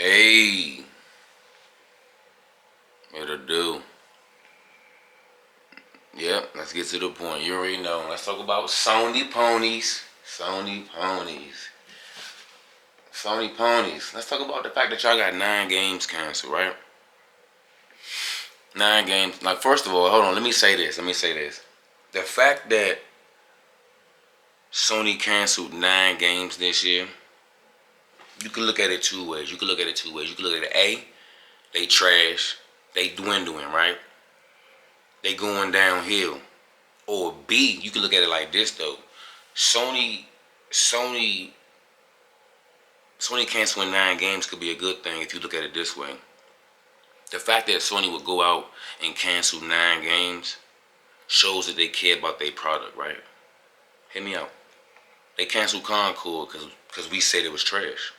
Hey, it'll do. Yep, let's get to the point. You already know. Let's talk about Sony ponies. Sony ponies. Sony ponies. Let's talk about the fact that y'all got 9 games canceled, right? 9 games. Like, first of all, hold on. Let me say this. The fact that Sony canceled 9 games this year, you can look at it two ways. You can look at it A, they trash, they dwindling, right? They going downhill. Or B, you can look at it like this though. Sony Sony Sony canceling 9 games could be a good thing if you look at it this way. The fact that Sony would go out and cancel 9 games shows that they care about their product, right? Hear me out. They canceled Concord because we said it was trash.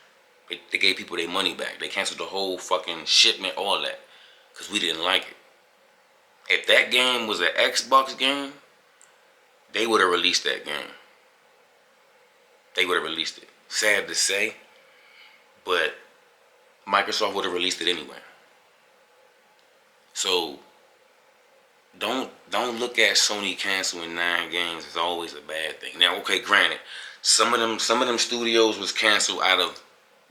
They gave people their money back. They canceled the whole fucking shipment, all that, because we didn't like it. If that game was an Xbox game, they would have released that game. They would have released it. Sad to say, but Microsoft would have released it anyway. So don't look at Sony canceling 9 games as always a bad thing. Now, okay, granted, some of them studios was canceled out of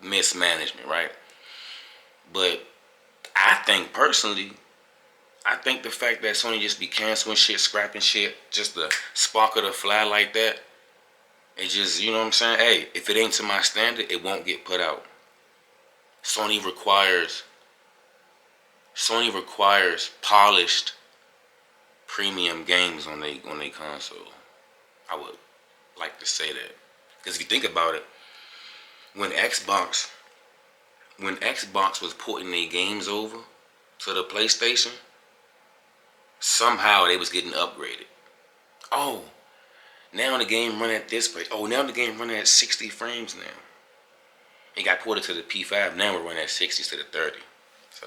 mismanagement, right? But I think personally, I think the fact that Sony just be canceling shit, scrapping shit, just to spark of the fly like that, it just, you know what I'm saying? Hey, if it ain't to my standard, it won't get put out. Sony requires Sony requires polished premium games on they console. I would like to say that. Because if you think about it, when Xbox when Xbox was porting their games over to the PlayStation, somehow they was getting upgraded. Oh, now the game running at this place. Oh, now the game running at 60 frames now. It got ported to the P5. Now we're running at 60 to the 30. So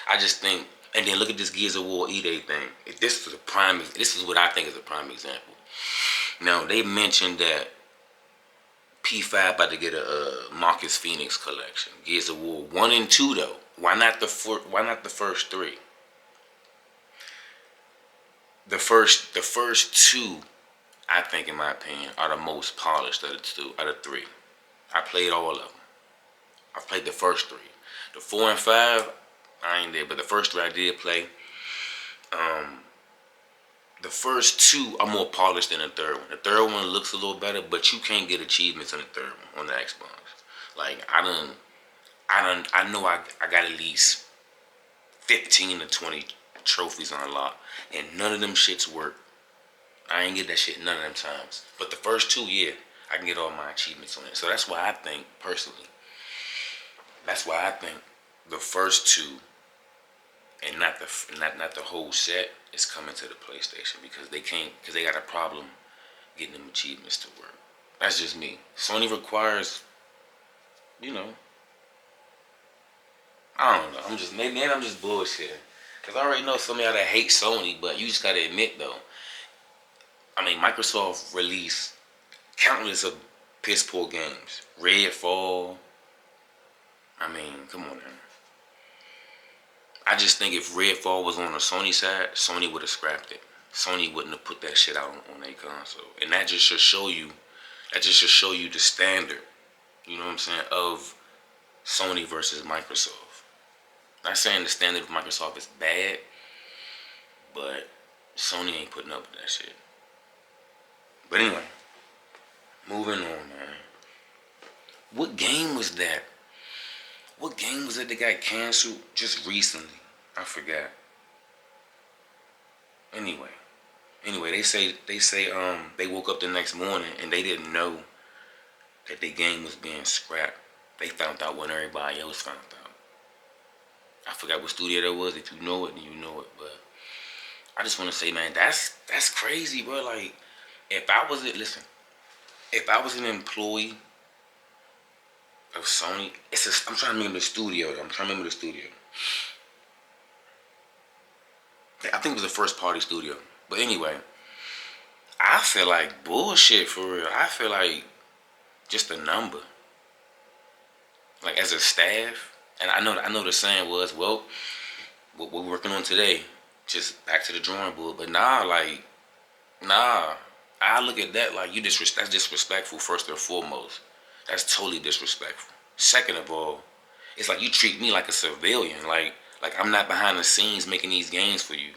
I just think, and then look at this Gears of War E-Day thing. This is what I think is a prime example. Now they mentioned that P5 about to get a Marcus Phoenix collection. Gears of War 1 and 2 though. Why not the first 3? The first 2, I think, in my opinion, are the most polished of the 3. I played all of them. I played the first 3. The 4 and 5, I ain't there, but the first 3 I did play. The first 2 are more polished than the third one. The third one looks a little better, but you can't get achievements on the third one on the Xbox. Like I know I got at least 15 to 20 trophies unlocked, and none of them shits work. I ain't get that shit none of them times. But the first 2, yeah, I can get all my achievements on it. So that's why I think, personally, the first 2 and not the whole set is coming to the PlayStation because they got a problem getting them achievements to work. That's just me. Sony requires, you know, I don't know. Maybe I'm just bullshitting. Cause I already know some of y'all that hate Sony, but you just gotta admit though. I mean, Microsoft released countless of piss poor games. Redfall. I mean, come on now. I just think if Redfall was on the Sony side, Sony would have scrapped it. Sony wouldn't have put that shit out on their console, and that just should show you. That just should show you the standard. You know what I'm saying, of Sony versus Microsoft. Not saying the standard of Microsoft is bad, but Sony ain't putting up with that shit. But anyway, moving on, man. What game was that? What game was it that got canceled just recently? I forgot. Anyway, they say they woke up the next morning and they didn't know that the game was being scrapped. They found out when everybody else found out. I forgot what studio that was. If you know it, then you know it. But I just want to say, man, that's crazy, bro. Like, if I was an employee of Sony, I'm trying to remember the studio. I think it was a first party studio. But anyway, I feel like bullshit for real. I feel like just a number. Like, as a staff, And I know the saying was, well, what we're working on today, just back to the drawing board. But nah, like, nah. I look at that like that's disrespectful first and foremost. That's totally disrespectful. Second of all, it's like you treat me like a civilian, like I'm not behind the scenes making these games for you.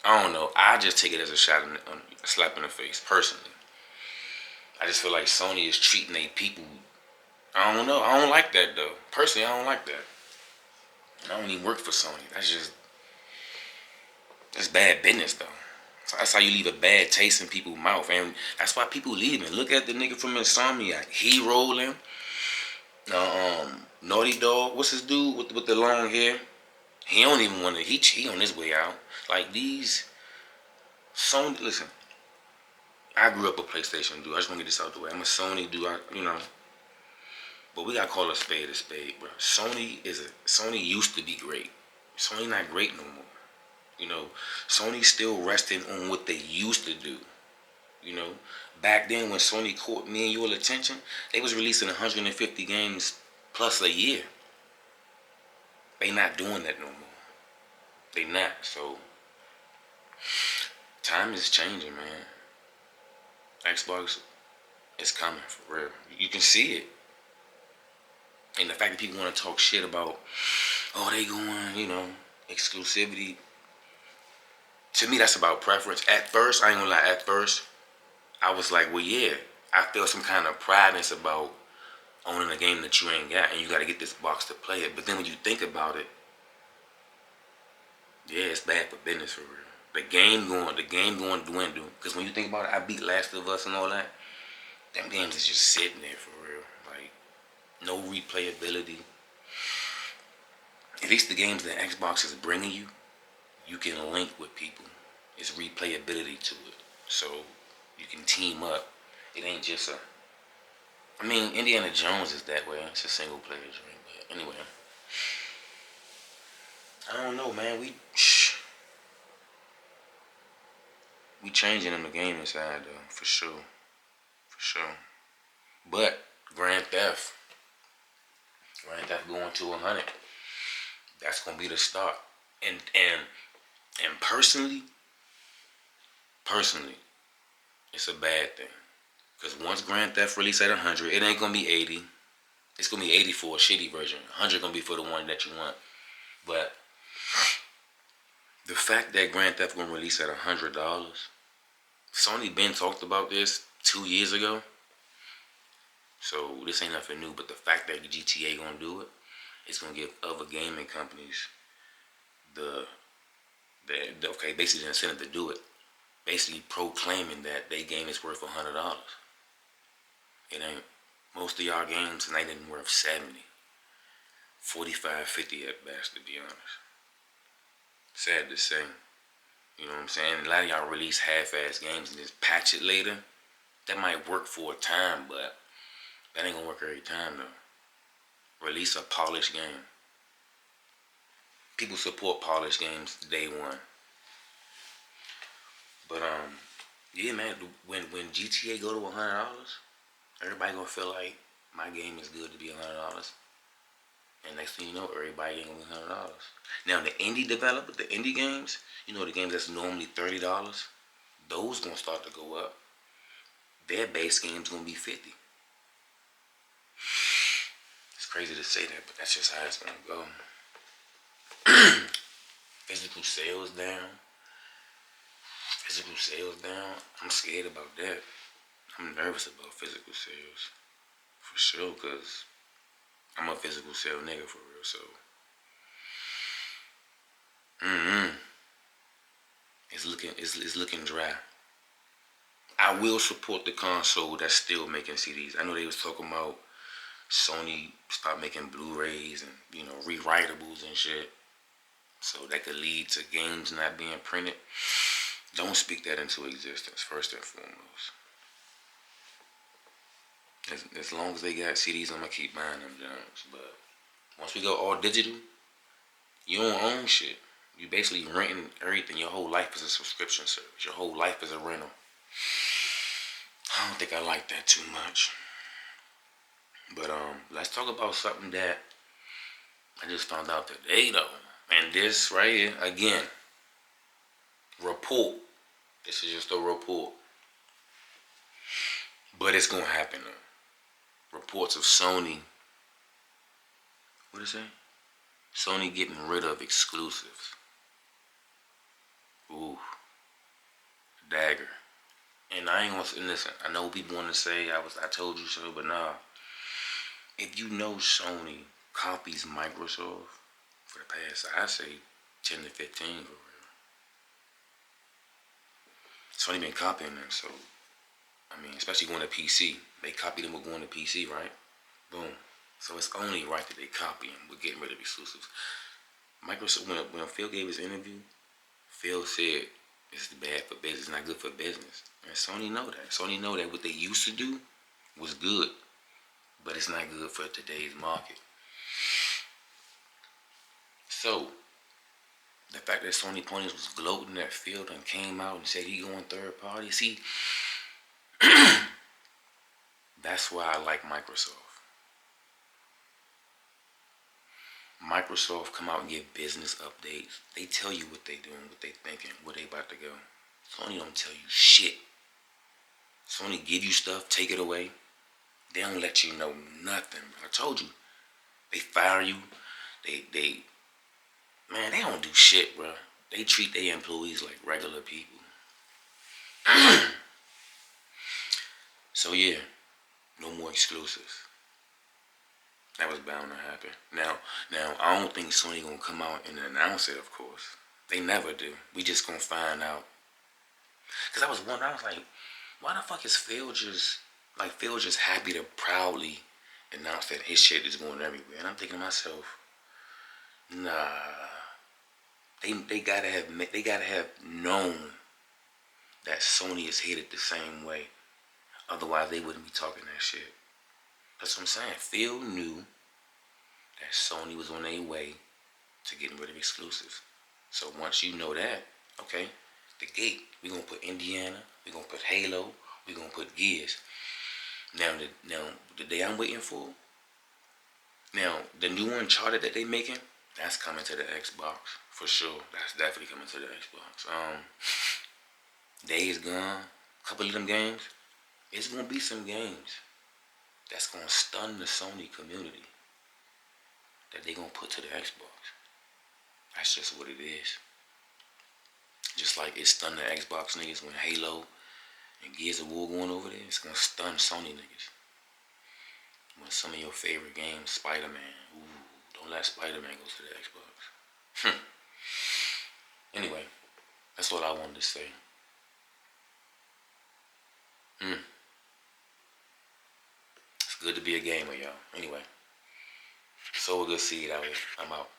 I don't know. I just take it as a a slap in the face. Personally, I just feel like Sony is treating their people. I don't know. I don't like that though. Personally, I don't like that. I don't even work for Sony. That's bad business though. So that's how you leave a bad taste in people's mouth, and that's why people leaving. Look at the nigga from Insomniac. He rolling. Naughty Dog. What's his dude with the long hair? He don't even want to. He on his way out. Like these Sony. Listen, I grew up a PlayStation dude. I just want to get this out the way. I'm a Sony dude. But we gotta call a spade, bro. Sony used to be great. Sony not great no more. You know, Sony's still resting on what they used to do. You know, back then when Sony caught me and your attention, they was releasing 150 games plus a year. They not doing that no more. They not. So time is changing, man. Xbox is coming for real. You can see it. And the fact that people want to talk shit about, oh, they going, exclusivity. To me, that's about preference. At first, I ain't gonna lie. At first, I was like, well, yeah, I feel some kind of prideness about owning a game that you ain't got, and you got to get this box to play it. But then when you think about it, yeah, it's bad for business for real. The game going to dwindle. Because when you think about it, I beat Last of Us and all that. Them games is just sitting there for real. Like, no replayability. At least the games that Xbox is bringing you, you can link with people. It's replayability to it. So you can team up. It ain't just Indiana Jones is that way. It's a single player dream. But anyway, I don't know, man. We changing in the gaming side though, for sure, for sure. But Grand Theft going to 100. That's gonna be the start. And personally, it's a bad thing. Cause once Grand Theft release at 100, it ain't gonna be 80. It's gonna be 80 for a shitty version. 100 gonna be for the one that you want. But the fact that Grand Theft gonna release at $100, Sony been talked about this 2 years ago. So this ain't nothing new. But the fact that GTA gonna do it, it's gonna give other gaming companies basically the incentive to do it. Basically proclaiming that their game is worth $100. It ain't. Most of y'all games ain't even worth 70, 45, 50 at best, to be honest. Sad to say. You know what I'm saying? A lot of y'all release half-ass games and just patch it later. That might work for a time, but that ain't gonna work every time though. Release a polished game. People support polished games day one. But yeah, man. When GTA go to $100, everybody gonna feel like my game is good to be $100. And next thing you know, everybody ain't gonna be $100. Now the the indie games, the games that's normally $30, those gonna start to go up. Their base game's gonna be 50. It's crazy to say that, but that's just how it's gonna go. Physical sales down. Physical sales down. I'm scared about that. I'm nervous about physical sales. For sure, cause I'm a physical sale nigga for real, so it's looking dry. I will support the console that's still making CDs. I know they was talking about Sony start making Blu-rays and rewritables and shit, so that could lead to games not being printed. Don't speak that into existence first and foremost. As long as they got CDs, I'm gonna keep buying them joints. But once we go all digital, you don't own shit. You basically renting everything. Your whole life is a subscription service. Your whole life is a rental. I don't think I like that too much. But let's talk about something that I just found out today though. And this right here, again, report. This is just a report. But it's gonna happen though. Reports of Sony. What is it? Sony getting rid of exclusives. Ooh, dagger. And I ain't gonna listen. I know people want to say I told you so, but nah. If you know Sony copies Microsoft for the past, I say 10 to 15 for real. Sony been copying them, so I mean, especially going to PC. They copied them with going to PC, right? Boom. So it's only right that they copy them with getting rid of exclusives. Microsoft, when Phil gave his interview, Phil said it's bad for business, not good for business. And Sony know that. Sony know that what they used to do was good, but it's not good for today's market. So the fact that Sony Ponies was gloating that Phil and came out and said he going third party, see, that's why I like Microsoft. Microsoft come out and give business updates. They tell you what they doing, what they thinking, where they about to go. Sony don't tell you shit. Sony give you stuff, take it away. They don't let you know nothing. I told you. They fire you. Man, they don't do shit, bro. They treat their employees like regular people. So yeah, no more exclusives. That was bound to happen. Now, I don't think Sony gonna come out and announce it. Of course, they never do. We just gonna find out. Cause I was wondering, I was like, why the fuck is Phil just happy to proudly announce that his shit is going everywhere? And I'm thinking to myself, nah, they gotta have known that Sony is hated the same way. Otherwise, they wouldn't be talking that shit. That's what I'm saying. Phil knew that Sony was on their way to getting rid of exclusives. So once you know that, okay, the gate, we're going to put Indiana, we're going to put Halo, we're going to put Gears. Now, the day I'm waiting for, now, the new Uncharted that they making, that's coming to the Xbox, for sure. That's definitely coming to the Xbox. Days Gone, a couple of them games, it's going to be some games that's going to stun the Sony community that they going to put to the Xbox. That's just what it is. Just like it stunned the Xbox niggas when Halo and Gears of War going over there, it's going to stun Sony niggas. When some of your favorite games, Spider-Man, don't let Spider-Man go to the Xbox. Anyway, that's what I wanted to say. It's good to be a gamer, y'all. Anyway, so good to see it out here. I'm out.